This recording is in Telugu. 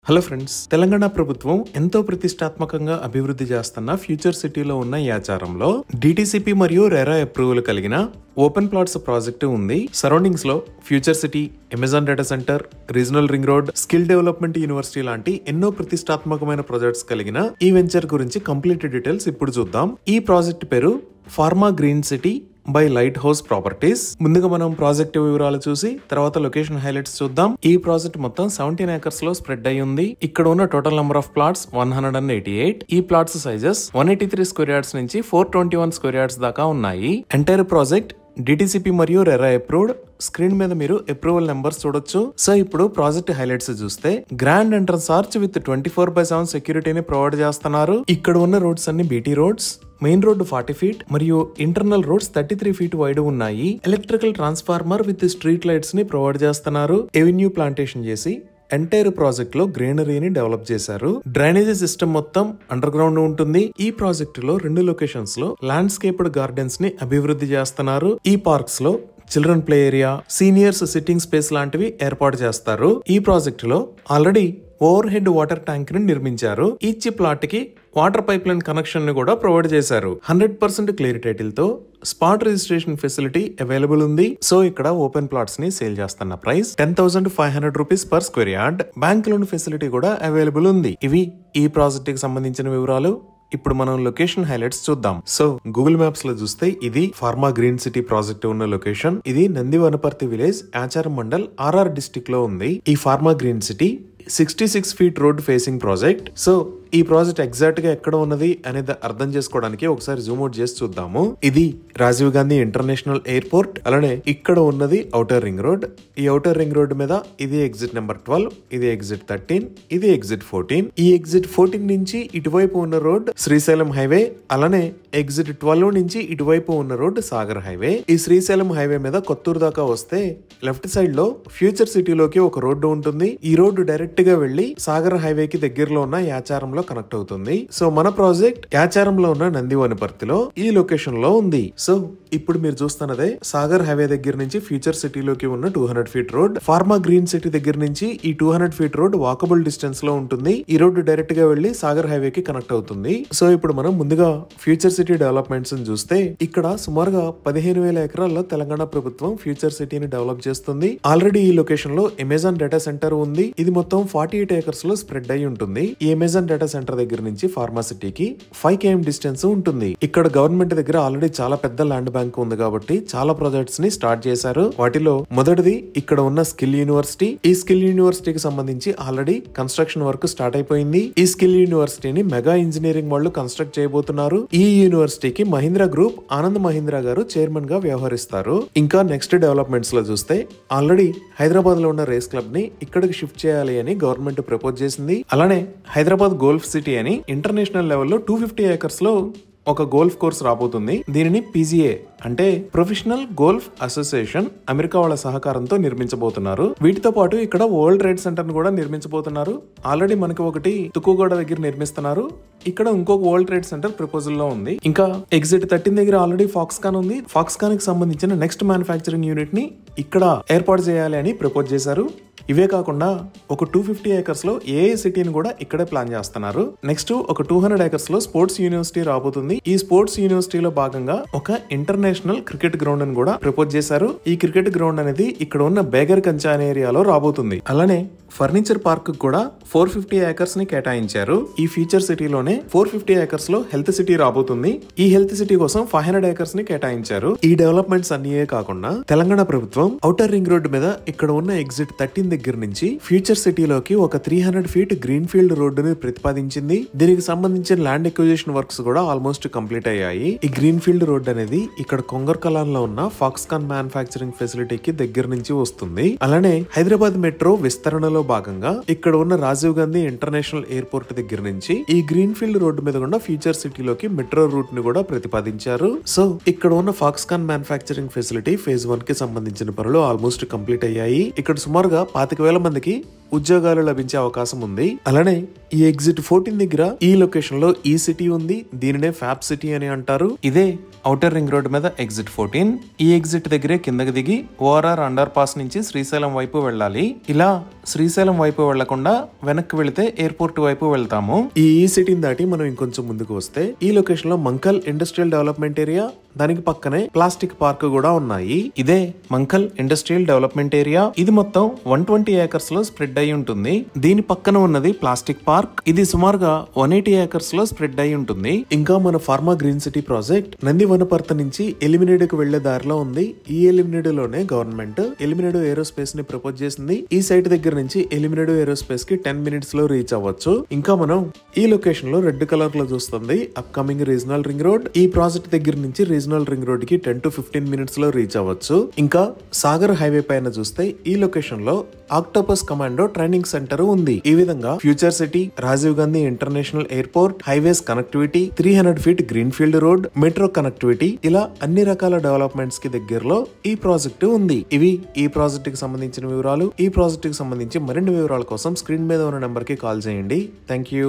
హలో ఫ్రెండ్స్, తెలంగాణ ప్రభుత్వం ఎంతో ప్రతిష్టాత్మకంగా అభివృద్ధి చేస్తున్న ఫ్యూచర్ సిటీలో ఉన్న ఈ ఆచారంలో డిటిసిపి మరియు రెరా అప్రూవల్ కలిగిన ఓపెన్ ప్లాట్స్ ప్రాజెక్టు ఉంది. సరౌండింగ్స్ లో future city, Amazon data centre, regional ring road, skill development university లాంటి ఎన్నో ప్రతిష్టాత్మకమైన ప్రాజెక్ట్స్ కలిగిన ఈ వెంచర్ గురించి కంప్లీట్ డీటెయిల్స్ ఇప్పుడు చూద్దాం. ఈ ప్రాజెక్ట్ పేరు pharma green city by light house properties. ముందుగా మనం ప్రాజెక్ట్ వివరాలు చూసి తర్వాత లొకేషన్ హైలైట్స్ చూద్దాం. ఈ ప్రాజెక్ట్ మొత్తం 17 ఏకర్స్ లో స్ప్రెడ్ అయి ఉంది. ఇక్కడ ఉన్న టోటల్ నెంబర్ ఆఫ్ ప్లాట్స్ 188. ఈ ప్లాట్స్ సైజెస్ 183 స్క్వేర్ యార్డ్స్ నుంచి 421 స్క్వేర్ యార్డ్స్ దాకా ఉన్నాయి. ఎంటైర్ ప్రాజెక్ట్ డిటిసిపి మరియు రెరా అప్రూవ్డ్. స్క్రీన్ మీద మీరు అప్రూవల్ నెంబర్స్ చూడొచ్చు. సో ఇప్పుడు ప్రాజెక్ట్ హైలైట్స్ చూస్తే గ్రాండ్ ఎంట్రన్స్ ఆర్చ్ విత్ 24/7 సెక్యూరిటీని ప్రొవైడ్ చేస్తున్నారు. ఇక్కడ ఉన్న రోడ్స్ అన్ని BT roads. Main road 40 feet మరియు ఇంటర్నల్ రోడ్స్ 33 ఫీట్ వైడ్ ఉన్నాయి. Electrical transformer with street lights ని ప్రొవైడ్ చేస్తున్నారు. ఎవెన్యూ ప్లాంటేషన్ చేసి ఎంటైర్ ప్రాజెక్ట్ లో గ్రీనరీని డెవలప్ చేశారు. డ్రైనేజీ సిస్టమ్ మొత్తం అండర్ గ్రౌండ్ ఉంటుంది. ఈ ప్రాజెక్ట్ లో 2 లొకేషన్స్ లో ల్యాండ్స్కేప్డ్ గార్డెన్స్ ని అభివృద్ధి చేస్తున్నారు. ఈ పార్క్స్ లో children play area, seniors sitting space లాంటివి ఏర్పాటు చేస్తారు. ఈ ప్రాజెక్ట్ లో already over head water tank ని నిర్మించారు. ఈచ్ ప్లాట్ కి వాటర్ పైప్ లైన్ కనెక్షన్ ని కూడా ప్రొవైడ్ చేశారు. 100% క్లియర్ టైటిల్ తో స్పాట్ రిజిస్ట్రేషన్ ఫెసిలిటీ అవైలబుల్ ఉంది. సో ఇక్కడ ఓపెన్ ప్లాట్స్ ని సేల్ చేస్తున్న price 10,500 rupees per square yard. Bank loan facility కూడా అవైలబుల్ ఉంది. ఇవి ఈ ప్రాజెక్ట్ కి సంబంధించిన వివరాలు. ఇప్పుడు మనం లొకేషన్ హైలైట్స్ చూద్దాం. సో గూగుల్ మ్యాప్స్ లో చూస్తే ఇది ఫార్మా గ్రీన్ సిటీ ప్రాజెక్ట్ ఉన్న లొకేషన్. ఇది నంది వనపర్తి విలేజ్, ఆచారం మండల్, ఆర్ఆర్ డిస్ట్రిక్ట్ లో ఉంది. ఈ pharma green city 66 feet road facing project. So ఈ ప్రాజెక్ట్ ఎగ్జాక్ట్ గా ఎక్కడ ఉన్నది అనేది అర్థం చేసుకోవడానికి ఒకసారి జూమ్ అవుట్ చేసి చూద్దాము. ఇది రాజీవ్ గాంధీ ఇంటర్నేషనల్ ఎయిర్పోర్ట్. అలానే ఇక్కడ ఉన్నది ఔటర్ రింగ్ రోడ్. ఈ ఔటర్ రింగ్ రోడ్ మీద ఇది ఎగ్జిట్ నెంబర్ 12, ఇది ఎగ్జిట్ 13, ఇది ఎగ్జిట్ 14. ఈ ఎగ్జిట్ 14 నుంచి ఇటువైపు ఉన్న రోడ్ శ్రీశైలం హైవే. అలానే ఎగ్జిట్ 12 నుంచి ఇటువైపు ఉన్న రోడ్ సాగర్ హైవే. ఈ శ్రీశైలం హైవే మీద కొత్తూరు దాకా వస్తే లెఫ్ట్ సైడ్ లో ఫ్యూచర్ సిటీలోకి ఒక రోడ్డు ఉంటుంది. ఈ రోడ్డు డైరెక్ట్ గా వెళ్లి సాగర్ హైవేకి దగ్గరలో ఉన్న యాచారంలో కనెక్ట్ అవుతుంది. సో మన ప్రాజెక్ట్ యాచారంలో ఉన్న నంది వనపర్తిలో ఈ లొకేషన్ లో ఉంది. సో ఇప్పుడు మీరు చూస్తున్నదే సాగర్ హైవే దగ్గర నుంచి ఫ్యూచర్ సిటీలోకి ఉన్న 200 feet road. Pharma green city దగ్గర నుంచి ఈ 200 ఫీట్ రోడ్ వాకబుల్ డిస్టెన్స్ లో ఉంటుంది. ఈ రోడ్డు డైరెక్ట్ గా వెళ్లి సాగర్ హైవేకి కనెక్ట్ అవుతుంది. సో ఇప్పుడు మనం ముందుగా ఫ్యూచర్ సిటీ డెవలప్మెంట్స్ చూస్తే ఇక్కడ సుమారుగా 15,000 ఎకరాల్లో తెలంగాణ ప్రభుత్వం ఫ్యూచర్ సిటీని డెవలప్ చేస్తుంది. ఆల్రెడీ ఈ లొకేషన్ లో అమెజాన్ డేటా సెంటర్ ఉంది. ఇది మొత్తం 48 ఏకర్స్ లో స్ప్రెడ్ అయి ఉంటుంది. ఈ అమెజాన్ డేటా సెంటర్ దగ్గర నుంచి ఫార్మా సిటీకి 5 km డిస్టెన్స్ ఉంటుంది. ఇక్కడ గవర్నమెంట్ దగ్గర ఆల్రెడీ చాలా పెద్ద ల్యాండ్ బ్యాంక్ ఉంది కాబట్టి చాలా ప్రాజెక్ట్స్ ని స్టార్ట్ చేశారు. వాటిలో మొదటిది ఇక్కడ ఉన్న స్కిల్ యూనివర్సిటీ. ఈ స్కిల్ యూనివర్సిటీకి సంబంధించి ఆల్రెడీ కన్స్ట్రక్షన్ వర్క్ స్టార్ట్ అయిపోయింది. ఈ స్కిల్ యూనివర్సిటీని మెగా ఇంజనీరింగ్ వాళ్ళు కన్స్ట్రక్ట్ చేయబోతున్నారు. ఈ యూనివర్సిటీకి మహీంద్రా గ్రూప్, ఆనంద్ మహీంద్రా గారు చైర్మన్ గా వ్యవహరిస్తారు. ఇంకా నెక్స్ట్ డెవలప్మెంట్స్ లో చూస్తే ఆల్రెడీ హైదరాబాద్ లో ఉన్న రేస్ క్లబ్ ని ఇక్కడికి షిఫ్ట్ చేయాలి అని గవర్నమెంట్ ప్రపోజ్ చేసింది. అలానే హైదరాబాద్ గోల్ఫ్ సిటీ అని ఇంటర్నేషనల్ లెవెల్లో 250 ఏకర్స్ లో ఒక గోల్ఫ్ కోర్స్ రాబోతుంది. దీనిని పిజిఏ అంటే ప్రొఫెషనల్ గోల్ఫ్ అసోసియేషన్ అమెరికా వాళ్ళ సహకారంతో నిర్మించబోతున్నారు. వీటితో పాటు ఇక్కడ వరల్డ్ ట్రేడ్ సెంటర్ ను కూడా నిర్మించబోతున్నారు. ఆల్రెడీ మనకి ఒకటి తుక్కుగూడ దగ్గర నిర్మిస్తున్నారు. ఇక్కడ ఇంకొక వరల్డ్ ట్రేడ్ సెంటర్ ప్రపోజల్ లో ఉంది. ఇంకా ఎగ్జిట్ 13 దగ్గర ఆల్రెడీ ఫాక్స్కాన్ ఉంది. ఫాక్స్కాన్ కి సంబంధించిన నెక్స్ట్ మ్యానుఫ్యాక్చరింగ్ యూనిట్ ని ఇక్కడ ఏర్పాటు చేయాలి అని ప్రపోజ్ చేశారు. ఇవే కాకుండా ఒక 250 ఏకర్స్ లో ఏఐ సిటీని కూడా ఇక్కడే ప్లాన్ చేస్తున్నారు. నెక్స్ట్ ఒక 200 ఏకర్స్ లో స్పోర్ట్స్ యూనివర్సిటీ రాబోతుంది. ఈ స్పోర్ట్స్ యూనివర్సిటీలో భాగంగా ఒక ఇంటర్నేషనల్ క్రికెట్ గ్రౌండ్ అని కూడా ప్రపోజ్ చేశారు. ఈ క్రికెట్ గ్రౌండ్ అనేది ఇక్కడ ఉన్న బేగర్ కంచా అనే ఏరియాలో రాబోతుంది. అలానే ఫర్నిచర్ పార్క్ కూడా 450 ఏకర్స్ ని కేటాయించారు. ఈ ఫ్యూచర్ సిటీలోనే 450 ఏకర్స్ లో హెల్త్ సిటీ రాబోతుంది. ఈ హెల్త్ సిటీ కోసం 500 ఏకర్స్ ని కేటాయించారు. ఈ డెవలప్మెంట్స్ అన్నియే కాకుండా తెలంగాణ ప్రభుత్వం ఔటర్ రింగ్ రోడ్ మీద ఇక్కడ ఉన్న ఎగ్జిట్ 13 దగ్గర నుంచి ఫ్యూచర్ సిటీలోకి ఒక 300 ఫీట్ గ్రీన్ ఫీల్డ్ రోడ్డుని ప్రతిపాదించింది. దీనికి సంబంధించిన ల్యాండ్ ఎక్విజిషన్ వర్క్స్ కూడా ఆల్మోస్ట్ కంప్లీట్ అయ్యాయి. ఈ గ్రీన్ ఫీల్డ్ రోడ్ అనేది ఇక్కడ కొంగర్ కలాన్ లో ఉన్న ఫాక్స్కాన్ మ్యానుఫ్యాక్చరింగ్ ఫెసిలిటీకి దగ్గర నుంచి వస్తుంది. అలానే హైదరాబాద్ మెట్రో విస్తరణలో భాగంగా ఇక్కడ ఉన్న రాజీవ్ గాంధీ ఇంటర్నేషనల్ ఎయిర్పోర్ట్ దగ్గర నుంచి ఈ గ్రీన్ ఫీల్డ్ రోడ్డు మీద కూడా ఫ్యూచర్ సిటీలోకి మెట్రో రూట్ ని కూడా ప్రతిపాదించారు. సో ఇక్కడ ఉన్న ఫాక్స్కాన్ మ్యానుఫ్యాక్చరింగ్ ఫెసిలిటీ ఫేజ్ 1 కి సంబంధించిన పనులు ఆల్మోస్ట్ కంప్లీట్ అయ్యాయి. ఇక్కడ సుమారుగా 25,000 మందికి ఉద్యోగాలు లభించే అవకాశం ఉంది. అలానే ఈ ఎగ్జిట్ 14 దగ్గర ఈ లొకేషన్ లో ఈ సిటీ ఉంది. దీనినే ఫ్యాబ్ సిటీ అని అంటారు. ఇదే ఔటర్ రింగ్ రోడ్ మీద ఎగ్జిట్ 14. ఈ ఎగ్జిట్ దగ్గరే కిందకి దిగి ఓఆర్ఆర్ అండర్ పాస్ నుంచి శ్రీశైలం వైపు వెళ్ళాలి. ఇలా శ్రీశైలం వైపు వెళ్లకుండా వెనక్కి వెళితే ఎయిర్పోర్ట్ వైపు వెళ్తాము. ఈ సిటీని దాటి మనం ఇంకొంచెం ముందుకు వస్తే ఈ లొకేషన్ లో మంకల్ ఇండస్ట్రియల్ డెవలప్మెంట్ ఏరియా, దానికి పక్కనే ప్లాస్టిక్ పార్క్ కూడా ఉన్నాయి. ఇదే మంకల్ ఇండస్ట్రియల్ డెవలప్మెంట్ ఏరియా. ఇది మొత్తం 120 ఏకర్స్ లో స్ప్రెడ్ అయి ఉంటుంది. దీని పక్కన ఉన్నది ప్లాస్టిక్ పార్క్. ఇది సుమారుగా 180 ఏకర్స్ లో స్ప్రెడ్ అయి ఉంటుంది. ఇంకా మన pharma green city project Nandi Wanaparthy నుంచి ఎలిమినేడ్ కు వెళ్లే దారిలో ఉంది. ఈ ఎలిమినేడ్ లోనే గవర్నమెంట్ ఎలిమినేడ్ ఏరోస్పేస్ ని ప్రపోజ్ చేసింది. ఈ సైట్ దగ్గర నుంచి ఎలిమినేడ్ ఏరోస్పేస్ కి 10 మినిట్స్ లో రీచ్ అవ్వచ్చు. ఇంకా మనం ఈ లొకేషన్ లో రెడ్ కలర్ లో చూస్తుంది అప్కమింగ్ రీజనల్ రింగ్ రోడ్. ఈ ప్రాజెక్ట్ దగ్గర నుంచి రీజనల్ రింగ్ రోడ్ కి 10 to 15 మినిట్స్ లో రీచ్ అవ్వచ్చు. ఇంకా సాగర్ హైవే పైన చూస్తే ఈ లొకేషన్ లో ఆక్టోపస్ కమాండో ట్రైనింగ్ సెంటర్ ఉంది. ఈ విధంగా future city, Rajiv Gandhi international airport, highways connectivity, 300 feet green field road, metro connectivity, ఇలా అన్ని రకాల డెవలప్మెంట్స్ కి దగ్గరలో ఈ ప్రాజెక్ట్ ఉంది. ఇవి ఈ ప్రాజెక్ట్ కి సంబంధించిన వివరాలు. ఈ ప్రాజెక్ట్ కి సంబంధించి మరిన్ని వివరాల కోసం స్క్రీన్ మీద ఉన్న నెంబర్ కి కాల్ చేయండి. Thank you.